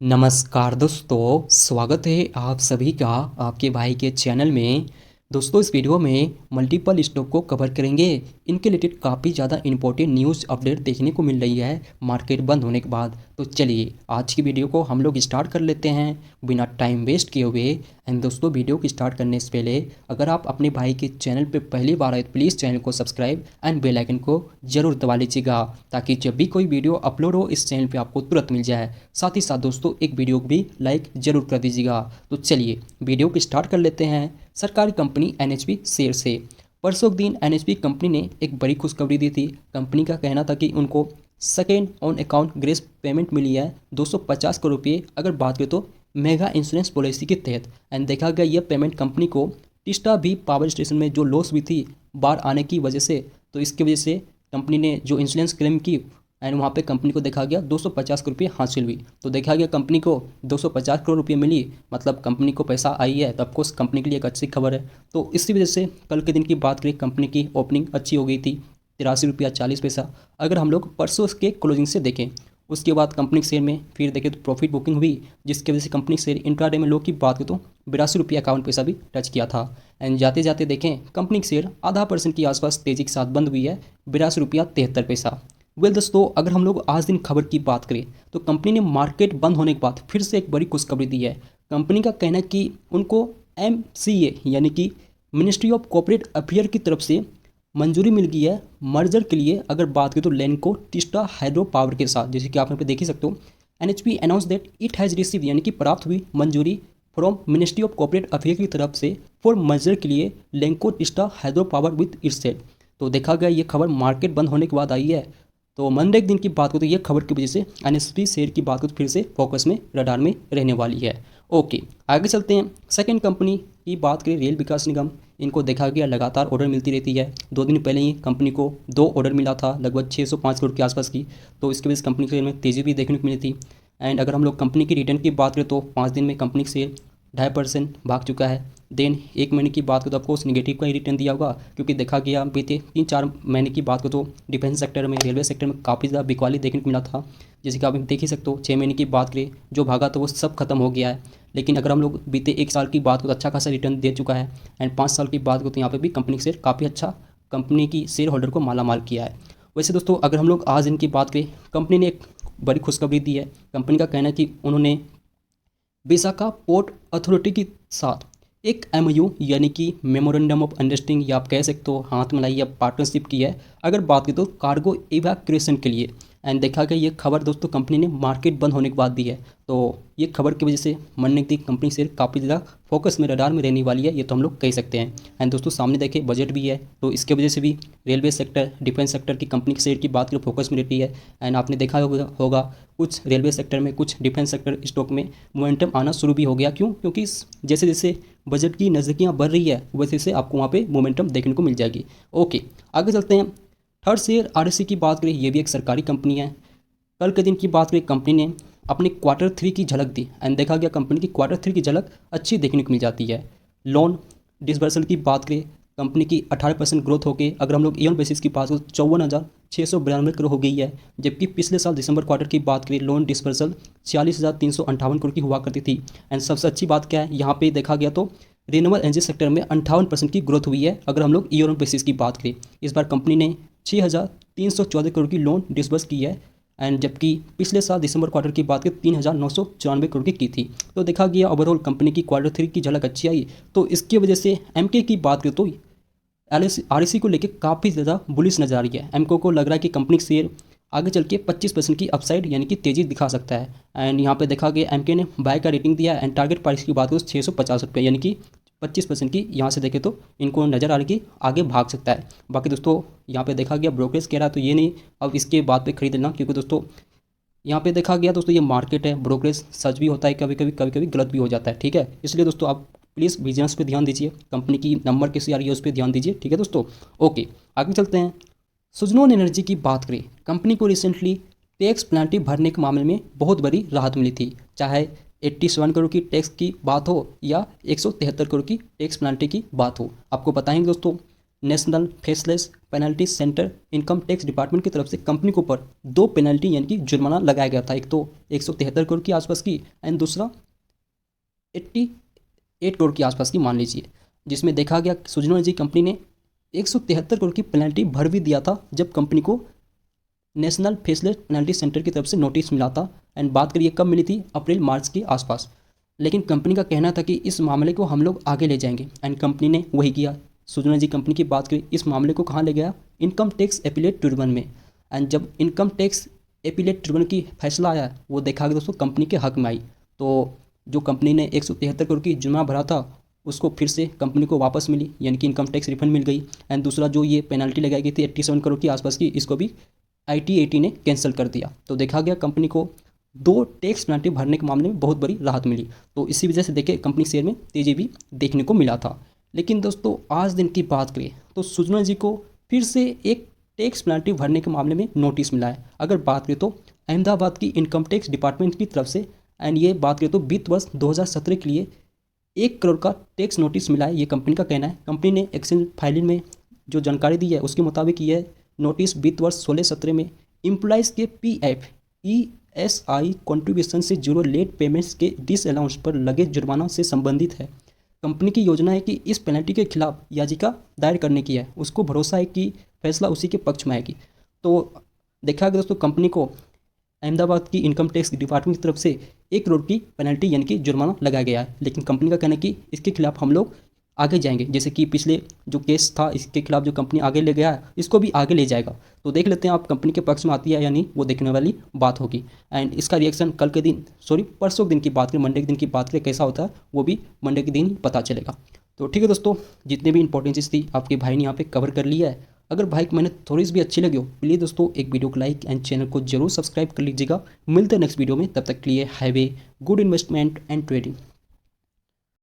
नमस्कार दोस्तों, स्वागत है आप सभी का आपके भाई के चैनल में। दोस्तों, इस वीडियो में मल्टीपल स्टॉक को कवर करेंगे। इनके रिलेटेड काफ़ी ज़्यादा इंपॉर्टेंट न्यूज़ अपडेट देखने को मिल रही है मार्केट बंद होने के बाद। तो चलिए आज की वीडियो को हम लोग स्टार्ट कर लेते हैं बिना टाइम वेस्ट किए हुए। एंड दोस्तों, वीडियो को स्टार्ट करने से पहले अगर आप अपने भाई के चैनल पर पहली बार आए तो प्लीज़ चैनल को सब्सक्राइब एंड बेल आइकन को ज़रूर दबा लीजिएगा, ताकि जब भी कोई वीडियो अपलोड हो इस चैनल पर आपको तुरंत मिल जाए। साथ ही साथ दोस्तों, एक वीडियो को भी लाइक ज़रूर कर दीजिएगा। तो चलिए वीडियो को स्टार्ट कर लेते हैं सरकारी कंपनी एनएचपी शेयर से। परसों के दिन एनएचपी कंपनी ने एक बड़ी खुशखबरी दी थी। कंपनी का कहना था कि उनको second on account grace payment मिली है 250 करोड़ रुपये, अगर बात करें तो मेगा इंश्योरेंस पॉलिसी के तहत। एंड देखा गया यह पेमेंट कंपनी को टिस्टा भी पावर स्टेशन में जो लॉस हुई थी बाढ़ आने की वजह से, तो इसकी वजह से कंपनी ने जो इंश्योरेंस क्लेम की एंड वहाँ पे कंपनी को देखा गया 250 करोड़ रुपये हासिल हुई। तो देखा गया कंपनी को 250 करोड़ रुपये मिली, मतलब कंपनी को पैसा आई है, तो ऑफकोर्स कंपनी के लिए एक अच्छी खबर है। तो इसी वजह से कल के दिन की बात करें, कंपनी की ओपनिंग अच्छी हो गई थी, 83 रुपया 40 पैसा। अगर हम लोग परसों के क्लोजिंग से देखें, उसके बाद कंपनी के शेयर में फिर देखें तो प्रॉफिट बुकिंग हुई, जिसकी वजह से कंपनी शेयर इंट्राडे में लो की बात करें तो 82 रुपया 51 पैसा भी टच किया था। एंड जाते जाते देखें कंपनी के शेयर ½ % के आसपास तेजी के साथ बंद हुई है, 82 रुपया 73 पैसा। वेल दोस्तों, अगर हम लोग आज दिन खबर की बात करें तो कंपनी ने मार्केट बंद होने के बाद फिर से एक बड़ी खुशखबरी दी है। कंपनी का कहना है कि उनको एमसीए यानी कि मिनिस्ट्री ऑफ कॉर्पोरेट अफेयर की तरफ से मंजूरी मिल गई है मर्जर के लिए। अगर बात करें तो लैंको टिस्टा हाइड्रो पावर के साथ, जैसे कि आप यहाँ पे देख ही सकते हो, NHP announce that it has receive यानी कि प्राप्त हुई मंजूरी from ministry of corporate affair की तरफ से फॉर मर्जर के लिए Lanco Teesta hydro power with itself. तो देखा गया ये खबर मार्केट बंद होने के बाद आई है। तो मंडे के दिन की बात करें तो ये खबर की वजह से एनएचपी शेयर की बात करें तो फिर से फोकस में, रडार में रहने वाली है। ओके, आगे चलते हैं। सेकंड कंपनी की बात करें, रेल विकास निगम। इनको देखा गया लगातार ऑर्डर मिलती रहती है। 2 दिन पहले ही कंपनी को 2 ऑर्डर मिला था लगभग 605 करोड़ के आसपास की, तो इसकी वजह से कंपनी के शेयर में तेज़ी भी देखने को मिली थी। एंड अगर हम लोग कंपनी की रिटर्न की बात करें तो 5 दिन में कंपनी से 2.5% भाग चुका है। देन 1 महीने की बात करें तो ऑफकोर्स निगेटिव का ही रिटर्न दिया होगा, क्योंकि देखा गया बीते 3-4 महीने की बात करें तो डिफेंस सेक्टर में, रेलवे सेक्टर में काफ़ी ज़्यादा बिकवाली देखने को मिला था। जैसे कि आप देख ही सकते हो, 6 महीने की बात करें जो भागा तो वो सब खत्म हो गया है। लेकिन अगर हम लोग बीते 1 साल की बात करें तो अच्छा खासा रिटर्न दे चुका है। एंड 5 साल की बात करें तो यहाँ पर भी कंपनी के शेयर काफ़ी अच्छा, कंपनी की शेयर होल्डर को मालामाल किया है। वैसे दोस्तों, अगर हम लोग आज इनकी बात करें, कंपनी ने एक बड़ी खुशखबरी दी है। कंपनी का कहना है कि उन्होंने विशाखा पोर्ट अथॉरिटी के साथ एक एमओयू यानी कि मेमोरेंडम ऑफ अंडरस्टैंडिंग, या आप कह सकते हो हाथ मिलाई या पार्टनरशिप की है, अगर बात करें तो कार्गो इवैक्यूएशन के लिए। एंड देखा गया ये खबर दोस्तों कंपनी ने मार्केट बंद होने के बाद दी है। तो ये खबर की वजह से मंडे की कंपनी शेयर काफ़ी ज़्यादा फोकस में, रडार में रहने वाली है, ये तो हम लोग कह सकते हैं। एंड दोस्तों सामने देखें बजट भी है, तो इसके वजह से भी रेलवे सेक्टर, डिफेंस सेक्टर की कंपनी के शेयर की बात करें फोकस में रहती है। एंड आपने देखा होगा कुछ रेलवे सेक्टर में, कुछ डिफेंस सेक्टर स्टॉक में मोमेंटम आना शुरू भी हो गया। क्यों? क्योंकि जैसे जैसे बजट की नज़दीकियाँ बढ़ रही है वैसे से आपको वहाँ पे मोमेंटम देखने को मिल जाएगी। ओके, आगे चलते हैं। थर्ड शेयर आरएससी की बात करें, ये भी एक सरकारी कंपनी है। कल के दिन की बात करें, कंपनी ने अपने Q3 की झलक दी। एंड देखा गया कंपनी की Q3 की झलक अच्छी देखने को मिल जाती है। लोन डिसबर्सल की बात करें, कंपनी की 18% ग्रोथ होकर अगर हम लोग ईयर बेसिस की बात करें 54,692 करोड़ हो गई है। जबकि पिछले साल दिसंबर क्वार्टर की बात करें, लोन डिसबर्सल 46,358 करोड़ की हुआ करती थी। एंड सबसे अच्छी बात क्या है, यहाँ पे देखा गया तो रिन्यूएबल एनर्जी सेक्टर में 58% की ग्रोथ हुई है। अगर हम लोग ईयर बेसिस की बात करें, इस बार कंपनी ने 6,314 करोड़ की लोन डिसबर्स की है। एंड जबकि पिछले साल दिसंबर क्वार्टर की बात करें 3,994 करोड़ की थी। तो देखा गया ओवरऑल कंपनी की Q3 की झलक अच्छी आई। तो इसकी वजह से एमके की बात करें तो आरएससी को लेकर काफ़ी ज़्यादा बुलिश नजर आ रही है। एमको को लग रहा है कि कंपनी का शेयर आगे चल के 25% की अपसाइड यानी कि तेज़ी दिखा सकता है। एंड यहाँ पे देखा गया एमके ने बाय का रेटिंग दिया। एंड टारगेट प्राइस की बात करें तो 650 रुपये, यानी कि 25% की यहाँ से देखें तो इनको नज़र आ रही कि आगे भाग सकता है। बाकी दोस्तों यहाँ पे देखा गया ब्रोकरेज कह रहा है, तो ये नहीं अब इसके बाद पे खरीद लेना, क्योंकि दोस्तों यहाँ पे देखा गया दोस्तों ये मार्केट है, ब्रोकरेज सच भी होता है, कभी कभी गलत भी हो जाता है। ठीक है, इसलिए दोस्तों आप प्लीज़ विजिलेंस पे ध्यान दीजिए, कंपनी की नंबर कैसी आ रही है उस पर ध्यान दीजिए। ठीक है दोस्तों, ओके आगे चलते हैं। सुजनोन एनर्जी की बात करें, कंपनी को रिसेंटली टैक्स पेनल्टी भरने के मामले में बहुत बड़ी राहत मिली थी। चाहे 87 करोड़ की टैक्स की बात हो या 173 करोड़ की टैक्स पेनल्टी की बात हो। आपको बताएंगे दोस्तों, national faceless penalty centre income tax department की तरफ से कंपनी के ऊपर 2 पेनल्टी यानी कि जुर्माना लगाया गया था। एक तो 173 करोड़ के आसपास की एंड दूसरा 88 करोड़ के आसपास की मान लीजिए, जिसमें देखा गया सुजनो एनर्जी कंपनी ने 173 करोड़ की पेनल्टी भर भी दिया था जब कंपनी को नेशनल फेसलेस पेनल्टी सेंटर की तरफ से नोटिस मिला था। एंड बात करिए कब मिली थी, अप्रैल मार्च के आसपास। लेकिन कंपनी का कहना था कि इस मामले को हम लोग आगे ले जाएंगे एंड कंपनी ने वही किया। सुजनो एनर्जी कंपनी की बात करें, इस मामले को कहाँ ले गया, इनकम टैक्स अपीलेट ट्रिब्यूनल में। एंड जब इनकम टैक्स अपीलेट ट्रिब्यूनल की फैसला आया वो देखा गया दोस्तों कंपनी के हक में आई। तो जो कंपनी ने 173 करोड़ की जुर्माना भरा था उसको फिर से कंपनी को वापस मिली, यानी कि इनकम टैक्स रिफंड मिल गई। एंड दूसरा जो ये पेनल्टी लगाई गई थी 87 करोड़ की आसपास की, इसको भी ITAT ने कैंसिल कर दिया। तो देखा गया कंपनी को 2 टैक्स पेनल्टी भरने के मामले में बहुत बड़ी राहत मिली। तो इसी वजह से देखे कंपनी शेयर में तेजी भी देखने को मिला था। लेकिन दोस्तों आज दिन की बात करें तो सुजनो जी को फिर से एक टैक्स पेनल्टी भरने के मामले में नोटिस मिला है। अगर बात करें तो अहमदाबाद की इनकम टैक्स डिपार्टमेंट की तरफ से, एंड ये बात करें तो वित्त वर्ष 2017 के लिए 1 करोड़ का टैक्स नोटिस मिला है, ये कंपनी का कहना है। कंपनी ने एक्सेल फाइलिंग में जो जानकारी दी है उसके मुताबिक ये नोटिस वित्त वर्ष 16-17 में एम्प्लॉइज़ के PF ESI कॉन्ट्रीब्यूशन से जुड़े लेट पेमेंट्स के डिसअलाउंस पर लगे जुर्माना से संबंधित है। कंपनी की योजना है कि इस पेनल्टी के खिलाफ याचिका दायर करने की है। उसको भरोसा है कि फैसला उसी के पक्ष में आएगी। तो देखा गया दोस्तों कंपनी को अहमदाबाद की इनकम टैक्स डिपार्टमेंट की तरफ से 1 करोड़ की पेनल्टी यानी कि जुर्माना लगाया गया है। लेकिन कंपनी का कहना है कि इसके खिलाफ हम लोग आगे जाएंगे, जैसे कि पिछले जो केस था इसके खिलाफ जो कंपनी आगे ले गया है इसको भी आगे ले जाएगा। तो देख लेते हैं आप कंपनी के पक्ष में आती है या नहीं, वो देखने वाली बात होगी। एंड इसका रिएक्शन कल के दिन परसों के दिन की बात करें, मंडे के दिन की बात करें कैसा होता है वो भी मंडे के दिन ही पता चलेगा। तो ठीक है दोस्तों, जितने भी इंपॉर्टेंट चीज़ थी आपके भाई ने यहाँ पे कवर कर लिया है। अगर भाई को मैंने थोड़ी सी भी अच्छी लगी हो प्लीज़ दोस्तों एक वीडियो को लाइक एंड चैनल को जरूर सब्सक्राइब कर लीजिएगा। मिलते हैं नेक्स्ट वीडियो में, तब तक के लिए have a good investment and trading.